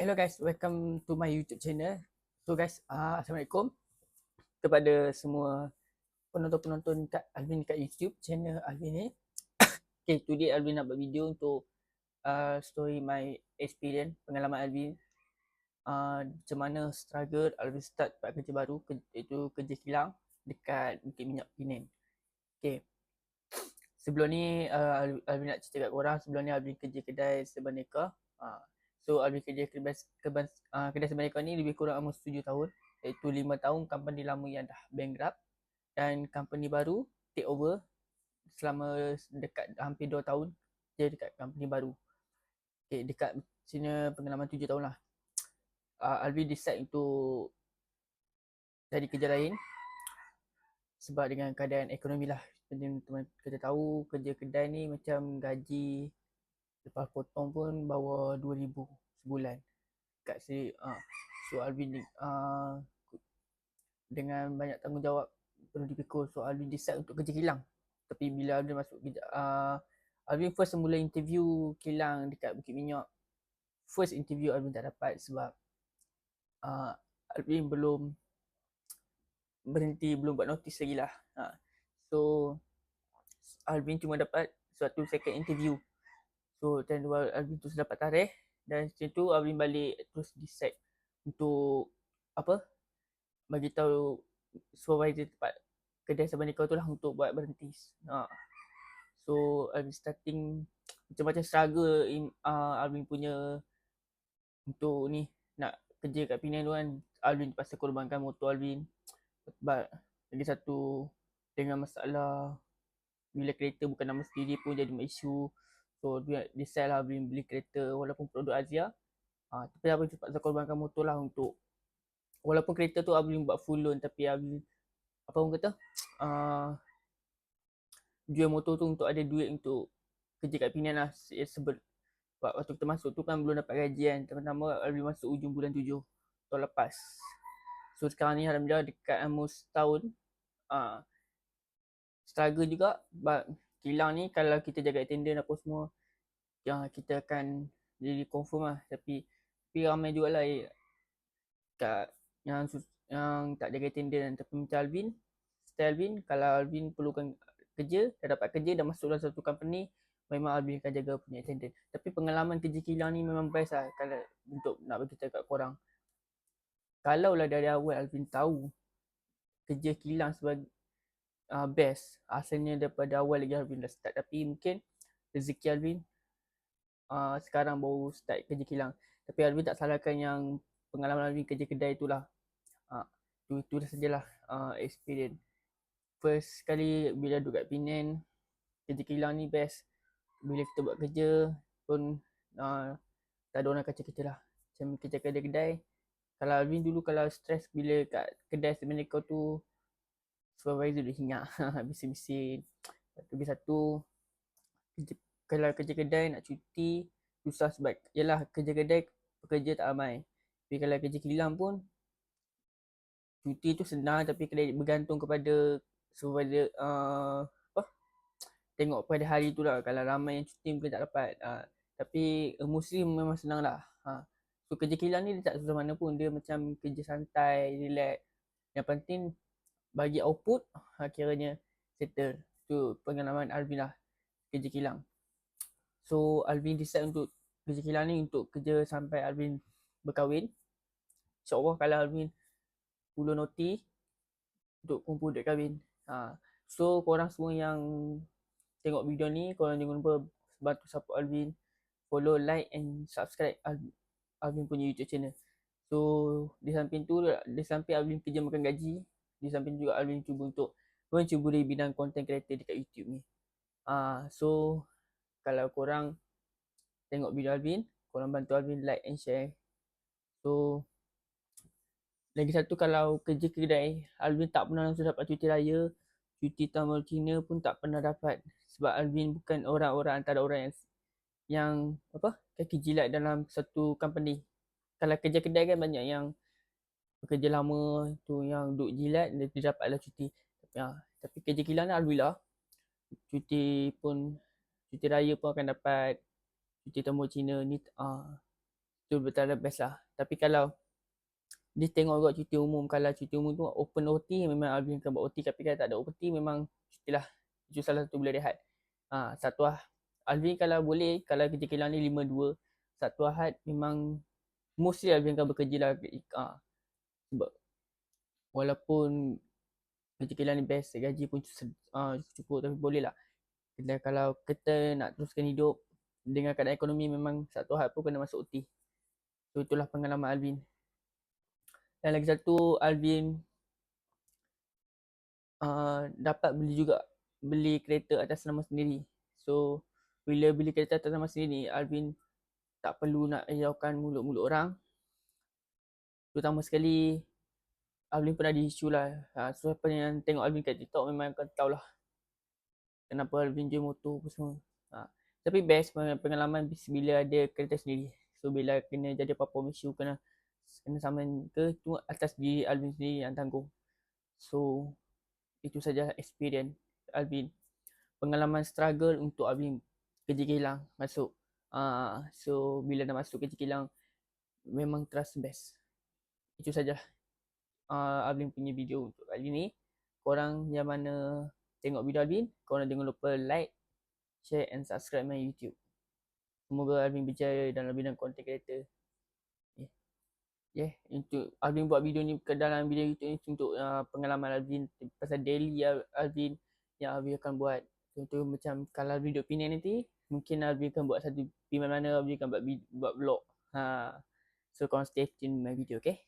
Hello guys, welcome to my YouTube channel. So guys, Assalamualaikum kepada semua penonton-penonton kat Alvin kat YouTube channel Alvin ni. Okay, today Alvin nak buat video untuk story my experience, pengalaman Alvin. Macam mana struggle Alvin start buat kerja baru, iaitu kerja kilang dekat Bukit Minyak Penang. Okay, sebelum ni Alvin nak cerita kat korang, sebelum ni Alvin kerja kedai Sebaneka. So Alvin kerja kedai Sebaneka ni lebih kurang almost 7 tahun, iaitu 5 tahun company lama yang dah bankrupt dan company baru take over selama dekat hampir 2 tahun je dekat company baru. Okay, dekat sini pengalaman 7 tahun lah. Alvin decide untuk cari kerja lain sebab dengan keadaan ekonomi lah. Teman-teman kita tahu kerja kedai ni macam gaji lepas potong pun bawah 2,000 sebulan kat sini. So Alvin ni dengan banyak tanggungjawab perlu dipikul, so Alvin decide untuk kerja kilang. Tapi bila Alvin masuk kerja, Alvin first mula interview kilang dekat Bukit Minyak. First interview Alvin tak dapat sebab Alvin belum berhenti, belum buat notice lagi lah. So Alvin cuma dapat suatu second interview. So time tu Alvin terus dapat tarikh, dan macam tu Alvin balik terus decide untuk bagi tahu supervisor tempat kedai Sebaneka tu lah untuk buat berhenti. So Alvin starting macam-macam struggle Alvin punya untuk ni nak kerja kat Penang tu kan. Alvin terpaksa korbankan motor Alvin sebab lagi satu dengan masalah bila kereta bukan nama sendiri pun jadi isu. So dia decide lah Alvin beli kereta walaupun produk Azia. Tapi Alvin terpaksa korbankan motor lah untuk, walaupun kereta tu Alvin buat full loan, tapi Alvin apa orang kata jual motor tu untuk ada duit untuk kerja kat Penang lah. Sebab waktu kita masuk tu kan belum dapat gaji kan. Pertama Alvin masuk ujung bulan 7 tahun lepas. So sekarang ni alhamdulillah dekat almost setahun. Struggle juga sebab kilang ni kalau kita jaga attendance apa semua, kita akan jadi confirm lah. Tapi ramai juga lah kat yang tak jaga attendance. Tapi macam Alvin, style Alvin, kalau Alvin perlukan kerja, dah dapat kerja, dah masuk dalam satu company, memang Alvin akan jaga punya attendance. Tapi pengalaman kerja kilang ni memang best lah kalau untuk nak bagi tahu kat korang. Kalau lah dari awal Alvin tahu kerja kilang sebagai best, asalnya daripada awal lagi Alvin dah start. Tapi mungkin rezeki Alvin sekarang baru start kerja kilang. Tapi Alvin tak salahkan yang pengalaman Alvin kerja kedai tu lah. Itu sajalah experience. First kali bila duduk kat Penang, kerja kilang ni best. Bila kita buat kerja pun tak ada orang kacau kita lah. Macam kerja kedai-kedai, kalau Alvin dulu kalau stres bila kat kedai Sebaneka tu, supervisor dia hingat bising-bising. Lebih satu, kalau kerja kedai nak cuti susah sebab yalah kerja kedai pekerja tak ramai. Tapi kalau kerja kilang pun cuti tu senang, tapi kena bergantung kepada supervisor tengok pada hari tu lah. Kalau ramai yang cuti mungkin tak dapat. Tapi mostly memang senang lah. So kerja kilang ni dia tak susah mana pun. Dia macam kerja santai, relax. Yang penting bagi output, kiranya settle. Tu pengalaman Alvin lah kerja kilang. So Alvin decide untuk kerja kilang ni untuk kerja sampai Alvin berkahwin. InsyaAllah kalau Alvin puluh noti untuk kumpul duit kahwin. So korang semua yang tengok video ni, korang jangan lupa bantu support Alvin, follow, like and subscribe Alvin punya YouTube channel. So di samping tu, di samping Alvin kerja makan gaji, di samping juga Alvin cuba untuk mencuburi bidang content creator dekat YouTube ni. So kalau korang tengok video Alvin, korang bantu Alvin like and share. So lagi satu, kalau kerja kedai, Alvin tak pernah langsung dapat cuti raya, cuti tahun baru Cina pun tak pernah dapat. Sebab Alvin bukan orang-orang antara orang yang kaki jilat dalam satu company. Kalau kerja kedai kan banyak yang pekerja lama tu yang duk jilat, dia dapatlah cuti. Tapi kerja kilang ni alhamdulillah, cuti raya pun akan dapat, cuti tahun baru Cina ni betul-betul the best lah. Tapi kalau dia tengok juga cuti umum, kalau cuti umum tu open OT memang Alvin akan buat OT, tapi kalau tak ada OT memang cutilah. Itu salah satu boleh rehat. Satu Alvin kalau boleh, kalau kerja kilang ni 5-2, Sabtu Ahad memang mostly Alvin akan bekerja lah. Sebab walaupun kerja kilang ni best, gaji pun cukup, tapi boleh lah. Kalau kita nak teruskan hidup dengan keadaan ekonomi, memang Sabtu Ahad pun kena masuk OT. So itulah pengalaman Alvin. Dan lagi satu, Alvin dapat beli kereta atas nama sendiri. So bila beli kereta atas nama sendiri, Alvin tak perlu nak hiraukan mulut-mulut orang. Terutama sekali Alvin pernah di isu lah. So siapa yang tengok Alvin kat TikTok memang akan tahu lah kenapa Alvin jual motor apa semua. Tapi best pengalaman bila ada kereta sendiri. So bila kena jadi apa-apa isu, kena saman ke, tu atas diri Alvin sendiri yang tanggung. So itu saja experience Alvin. Pengalaman struggle untuk Alvin kerja kilang masuk. So bila dah masuk kerja kilang, memang trust best. Itu saja Alvin punya video untuk kali ni. Korang yang mana tengok video Alvin, korang jangan lupa like, share and subscribe my YouTube. Semoga Alvin berjaya dalam bidang content creator. Untuk Alvin buat video ni ke dalam video YouTube ni untuk pengalaman Alvin pasal daily Alvin yang Alvin akan buat. Contoh macam kalau Alvin duduk Penang nanti, mungkin Alvin akan buat satu pergi mana Alvin akan buat vlog. So korang stay tune my video, okay?